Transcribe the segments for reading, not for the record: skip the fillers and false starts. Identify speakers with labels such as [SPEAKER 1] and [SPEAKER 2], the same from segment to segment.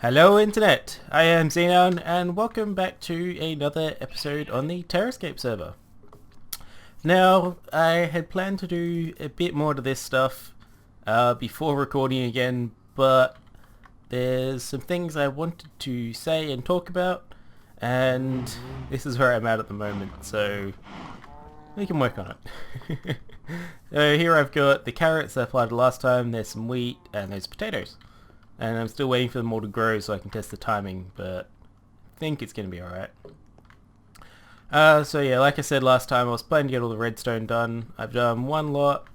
[SPEAKER 1] Hello Internet, I am Xenoun and welcome back to another episode on the Terrascape server. Now, I had planned to do a bit more to this stuff before recording again, but there's some things I wanted to say and talk about, and this is where I'm at the moment, so we can work on it. So here I've got the carrots that I planted last time, there's some wheat, and there's potatoes. And I'm still waiting for them all to grow so I can test the timing, but I think it's going to be alright. So yeah, like I said last time, I was planning to get all the redstone done. I've done one lot,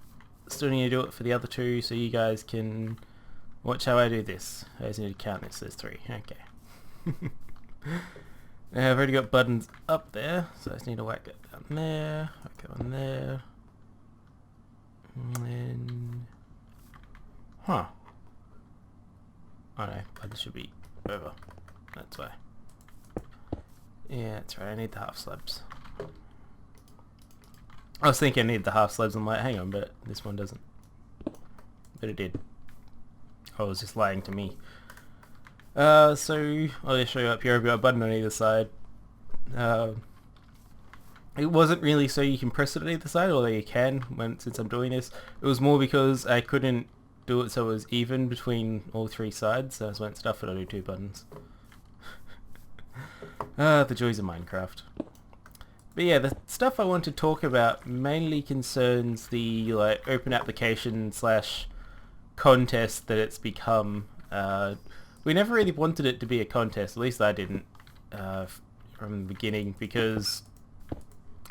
[SPEAKER 1] still need to do it for the other two, so you guys can watch how I do this. I just need to count this, there's 3, okay. I've already got buttons up there, so I just need to whack it down there, whack it on there. And then... Huh. Oh no, buttons should be over. That's why. Yeah, that's right, I need the half slabs. I was thinking I needed the half slabs, I'm like, hang on, but this one doesn't. But it did. I was just lying to me. So, I'll just show you up here, I've got a button on either side. It wasn't really so you can press it on either side, although you can, since I'm doing this. It was more because I couldn't do it so it was even between all 3 sides, so I just went stuff it, I'll do 2 buttons. The joys of Minecraft. But yeah, the stuff I want to talk about mainly concerns the open application / contest that it's become. We never really wanted it to be a contest, at least I didn't from the beginning, because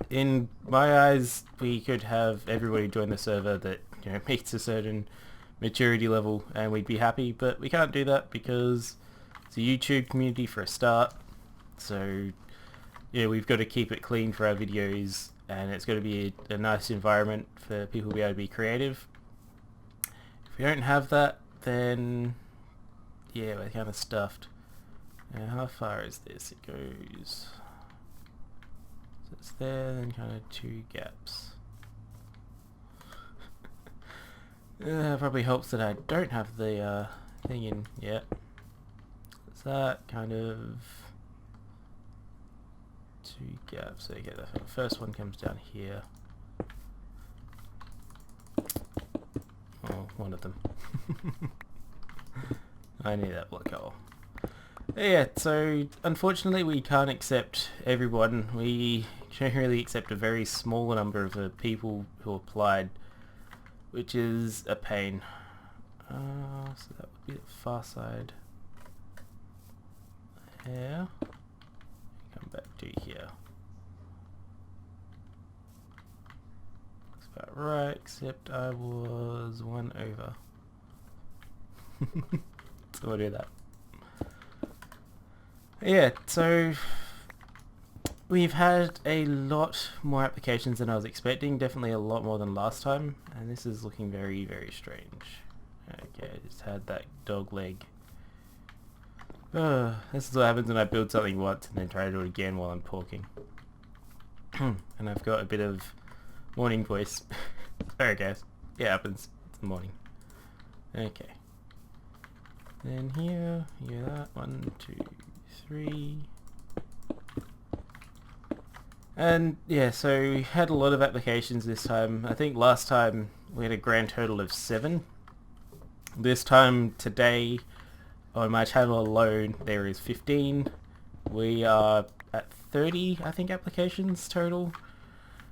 [SPEAKER 1] in my eyes we could have everybody join the server that meets a certain maturity level and we'd be happy, but we can't do that because it's a YouTube community for a start, so yeah, we've got to keep it clean for our videos and it's got to be a nice environment for people to be able to be creative. If we don't have that, then yeah, we're kind of stuffed. Now how far is this? It goes, so it's there, then kind of 2 gaps. Probably helps that I don't have the thing in yet. So that kind of 2 gaps. Okay, the first one comes down here. Oh, one of them. I need that block hole. Yeah, so unfortunately we can't accept everyone. We can really accept a very small number of the people who applied, which is a pain. So that would be the far side. There. Come back to here. Looks about right, except I was 1 over. So we'll do that. Yeah, so we've had a lot more applications than I was expecting, definitely a lot more than last time, and this is looking very, very strange. Okay, I just had that dog leg. This is what happens when I build something once and then try to do it again while I'm talking. And I've got a bit of morning voice. Sorry guys, it happens, it's the morning. Okay. Then here, that, 1, 2, 3. And yeah, so we had a lot of applications this time. I think last time we had a grand total of 7. This time, today, on my channel alone, there is 15. We are at 30, I think, applications total,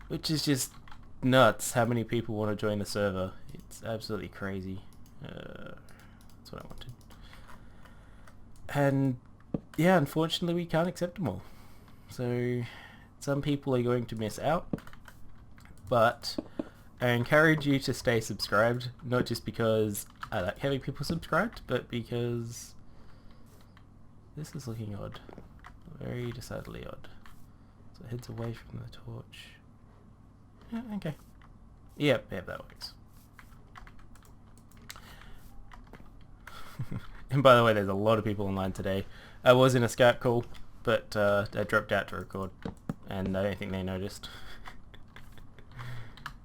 [SPEAKER 1] which is just nuts how many people want to join the server. It's absolutely crazy. That's what I wanted. And yeah, unfortunately we can't accept them all. So some people are going to miss out, but I encourage you to stay subscribed, not just because I like having people subscribed, but because this is looking odd. Very decidedly odd. So it heads away from the torch. Yeah, okay. Yep, that works. And by the way, there's a lot of people online today. I was in a Skype call, but I dropped out to record, and I don't think they noticed.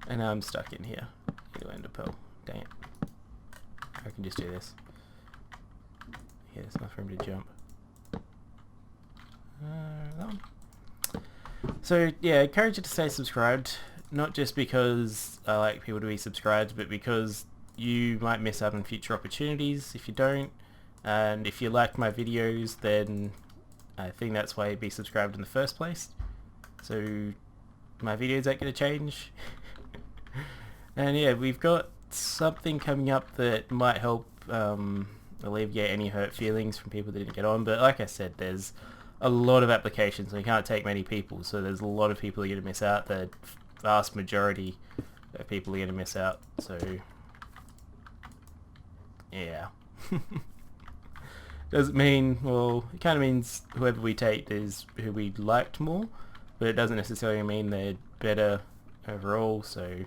[SPEAKER 1] And now I'm stuck in here. Need to end a pearl. Dang it. I can just do this. Yeah, there's enough room to jump. That one. So yeah, I encourage you to stay subscribed, not just because I like people to be subscribed, but because you might miss out on future opportunities if you don't. And if you like my videos, then I think that's why you'd be subscribed in the first place. So my videos aren't going to change. And yeah, we've got something coming up that might help alleviate any hurt feelings from people that didn't get on. But like I said, there's a lot of applications, and we can't take many people, so there's a lot of people that are going to miss out. The vast majority of people are going to miss out. So yeah. Doesn't mean, well, it kind of means whoever we take is who we liked more, but it doesn't necessarily mean they're better overall. So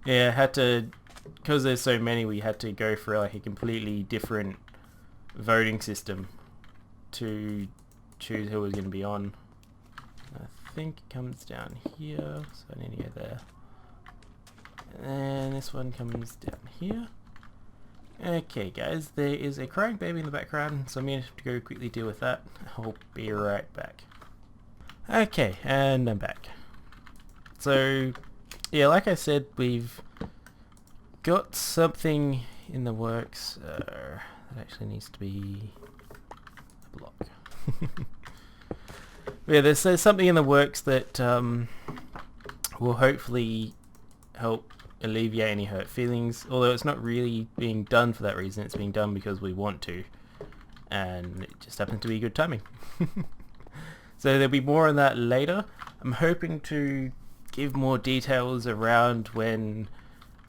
[SPEAKER 1] yeah, had to, because there's so many, we had to go for like a completely different voting system to choose who was going to be on. I think it comes down here, so I need to go there. And this one comes down here. Okay guys, there is a crying baby in the background, so I'm going to have to go quickly deal with that. I'll be right back. Okay, and I'm back. So yeah, like I said, we've got something in the works. That actually needs to be a block. Yeah, there's something in the works that will hopefully help alleviate any hurt feelings, although it's not really being done for that reason. It's being done because we want to, and it just happens to be good timing. So there'll be more on that later. I'm hoping to give more details around when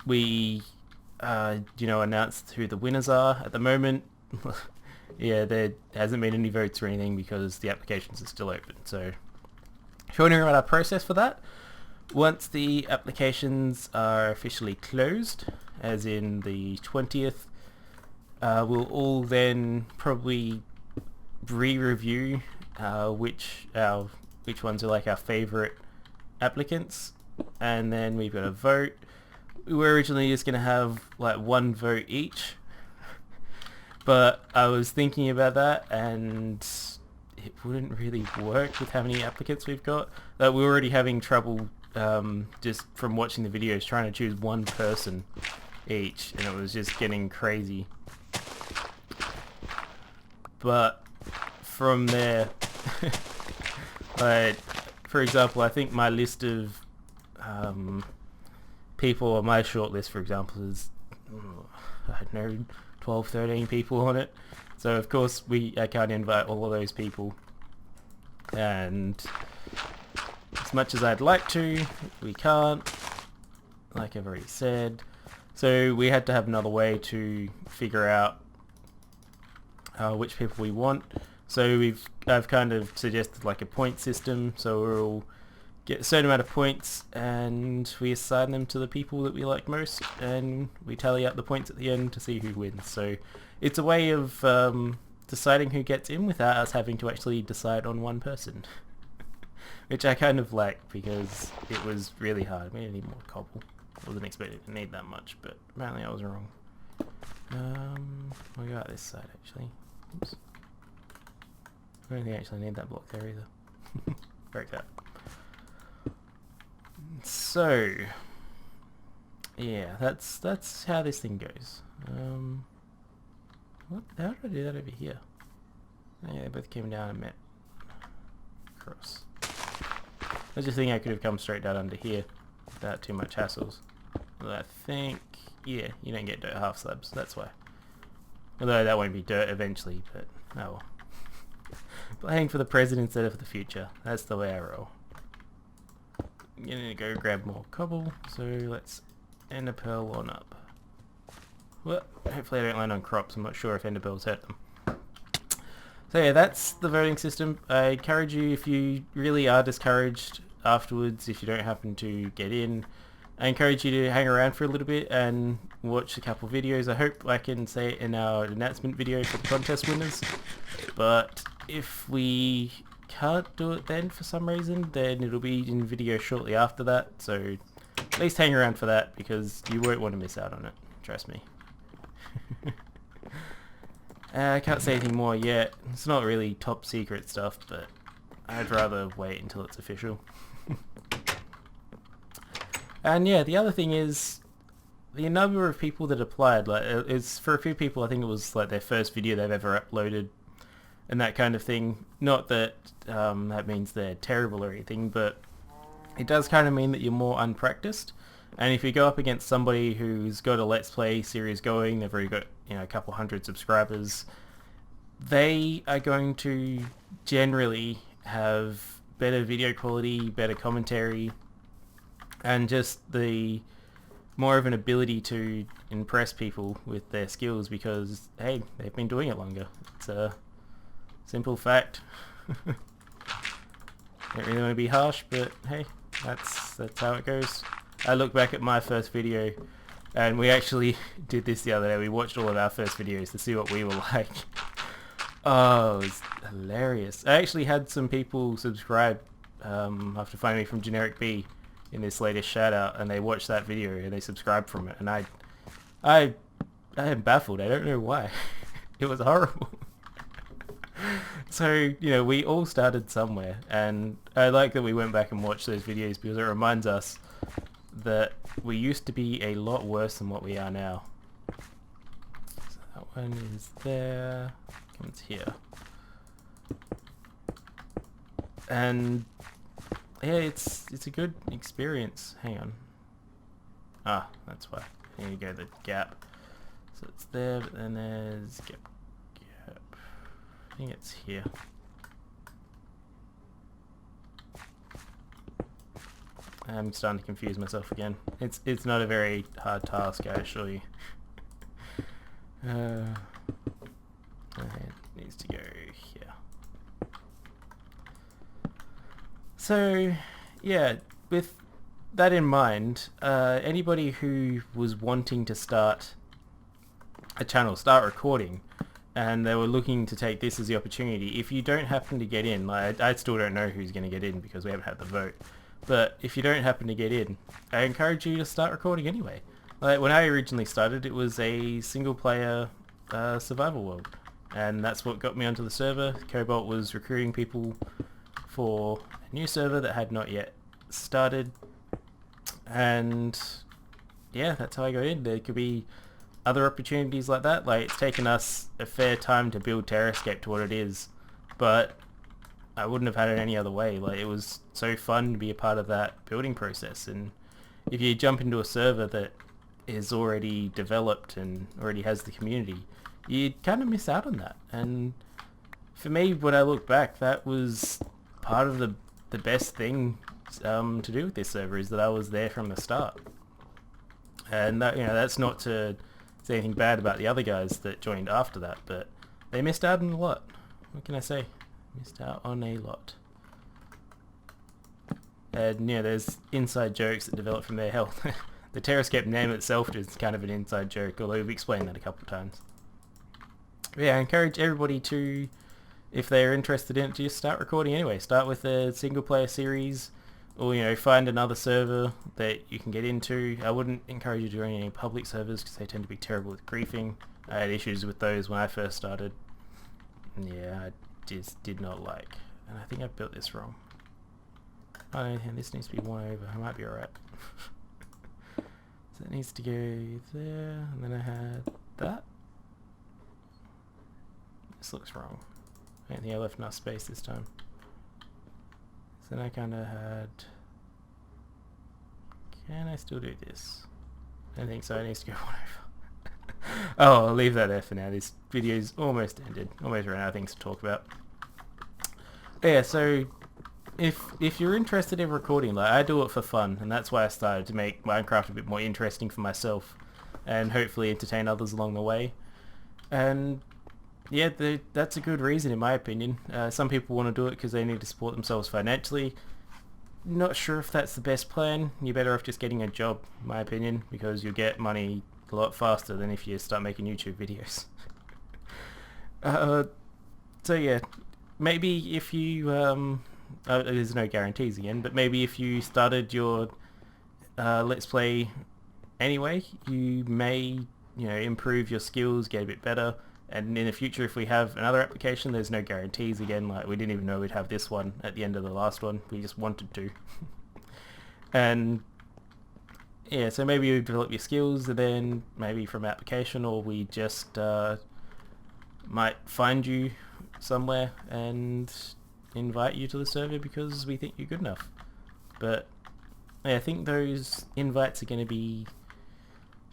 [SPEAKER 1] we announce who the winners are. At the moment, yeah, there hasn't been any votes or anything because the applications are still open. So if you're wondering about our process for that, once the applications are officially closed, as in the 20th, we'll all then probably re-review which ones are like our favorite applicants, and then we've got a vote. We were originally just going to have like one vote each, but I was thinking about that and it wouldn't really work with how many applicants we've got. We're already having trouble just from watching the videos trying to choose one person each, and it was just getting crazy. But from there, like, for example, I think my list of people on my shortlist, for example, is I don't know, 12, 13 people on it. So of course I can't invite all of those people, and as much as I'd like to, we can't, like I've already said. So we had to have another way to figure out which people we want. So I've kind of suggested like a point system, so we'll get a certain amount of points and we assign them to the people that we like most, and we tally up the points at the end to see who wins. So it's a way of deciding who gets in without us having to actually decide on one person. Which I kind of like, because it was really hard. We need more cobble. I wasn't expecting to need that much, but apparently I was wrong. We'll go out this side actually. Oops. I don't think I actually need that block there either. Break that. So yeah, that's how this thing goes. How did I do that over here? Yeah, they both came down and met across. I was just thinking I could have come straight down under here without too much hassles. Well, I think, yeah, you don't get dirt half slabs, that's why. Although that won't be dirt eventually, but oh well. Playing for the present instead of for the future. That's the way I roll. I'm gonna go grab more cobble, so let's ender pearl on up. Well, hopefully I don't land on crops. I'm not sure if ender pearls hurt them. So yeah, that's the voting system. I encourage you, if you really are discouraged afterwards, if you don't happen to get in, I encourage you to hang around for a little bit and watch a couple videos. I hope I can say it in our announcement video for the contest winners, but if we can't do it then for some reason, then it'll be in video shortly after that, so at least hang around for that because you won't want to miss out on it, trust me. I can't say anything more yet. It's not really top secret stuff, but I'd rather wait until it's official. And yeah, the other thing is the number of people that applied. Like, it's for a few people. I think it was like their first video they've ever uploaded, and that kind of thing. Not that that means they're terrible or anything, but it does kind of mean that you're more unpracticed. And if you go up against somebody who's got a Let's Play series going, they've already got, you know, a couple hundred subscribers, they are going to generally have better video quality, better commentary, and just the more of an ability to impress people with their skills because, hey, they've been doing it longer. It's a simple fact. Don't really want to be harsh, but hey, that's how it goes. I look back at my first video, and we actually did this the other day. We watched all of our first videos to see what we were like. Oh, it was hilarious. I actually had some people subscribe after finding me from Generic B in this latest shout out, and they watched that video and they subscribed from it, and I am baffled. I don't know why. It was horrible. So, you know, we all started somewhere, and I like that we went back and watched those videos because it reminds us that we used to be a lot worse than what we are now. So that one is there, comes here. And yeah, it's a good experience. Hang on. Ah, that's why. Here you go, the gap. So it's there, but then there's gap. I think it's here. I'm starting to confuse myself again. It's not a very hard task, I assure you. It needs to go here. So, yeah, with that in mind, anybody who was wanting to start a channel, start recording, and they were looking to take this as the opportunity, if you don't happen to get in, like, I still don't know who's going to get in because we haven't had the vote, but if you don't happen to get in, I encourage you to start recording anyway. Like, when I originally started, it was a single player survival world, and that's what got me onto the server. Cobalt was recruiting people for a new server that had not yet started, and yeah, that's how I got in. There could be other opportunities like that. Like, it's taken us a fair time to build Terrascape to what it is, but I wouldn't have had it any other way. Like, it was so fun to be a part of that building process, and if you jump into a server that is already developed and already has the community, you kind of miss out on that. And for me, when I look back, that was part of the best thing to do with this server, is that I was there from the start. And that, you know, that's not to say anything bad about the other guys that joined after that, but they missed out on a lot. What can I say? Missed out on a lot. And yeah, there's inside jokes that develop from there. Hell, the Terrascape name itself is kind of an inside joke, although we've explained that a couple of times. But yeah, I encourage everybody to, if they're interested in it, just start recording anyway. Start with a single player series, or, you know, find another server that you can get into. I wouldn't encourage you to join any public servers because they tend to be terrible with griefing. I had issues with those when I first started. Yeah, I just did not like. And I think I built this wrong. Oh, and this needs to be one over. I might be alright. So it needs to go there, and then I had that. This looks wrong. I don't think I left enough space this time. So then I kind of had... Can I still do this? I don't think so. It needs to go one over. Oh, I'll leave that there for now. This video's almost ended. Almost ran out of things to talk about. But yeah, so if you're interested in recording, like, I do it for fun, and that's why I started, to make Minecraft a bit more interesting for myself and hopefully entertain others along the way. And yeah, that's a good reason in my opinion. Some people want to do it because they need to support themselves financially. Not sure if that's the best plan. You're better off just getting a job, in my opinion, because you'll get money a lot faster than if you start making YouTube videos. So yeah, maybe if you there's no guarantees again, but maybe if you started your Let's Play anyway, you may, you know, improve your skills, get a bit better, And in the future, if we have another application, there's no guarantees again. Like, we didn't even know we'd have this one at the end of the last one. We just wanted to. And yeah, so maybe you develop your skills, and then maybe from application, or we just might find you somewhere and invite you to the server because we think you're good enough. But yeah, I think those invites are going to be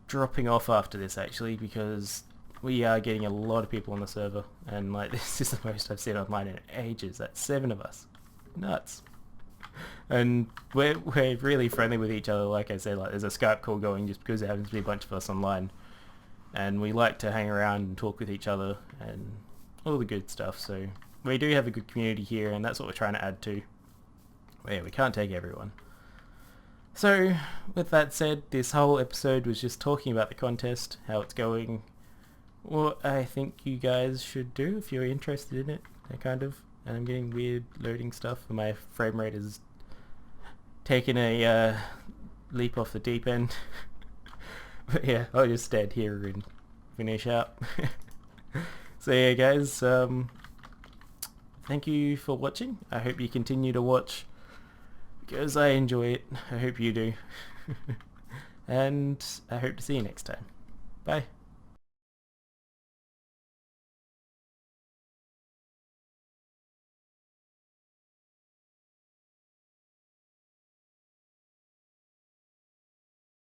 [SPEAKER 1] dropping off after this, actually, because we are getting a lot of people on the server, and like, this is the most I've seen online in ages. That's 7 of us. Nuts. And we're really friendly with each other. Like I said, like, there's a Skype call going just because there happens to be a bunch of us online, and we like to hang around and talk with each other and all the good stuff. So we do have a good community here, and that's what we're trying to add to. But yeah, we can't take everyone. So with that said, this whole episode was just talking about the contest, how it's going, what I think you guys should do if you're interested in it, kind of. And I'm getting weird loading stuff, and my frame rate is taking a leap off the deep end. But yeah, I'll just stand here and finish out. So yeah, guys, thank you for watching. I hope you continue to watch because I enjoy it. I hope you do. And I hope to see you next time. Bye.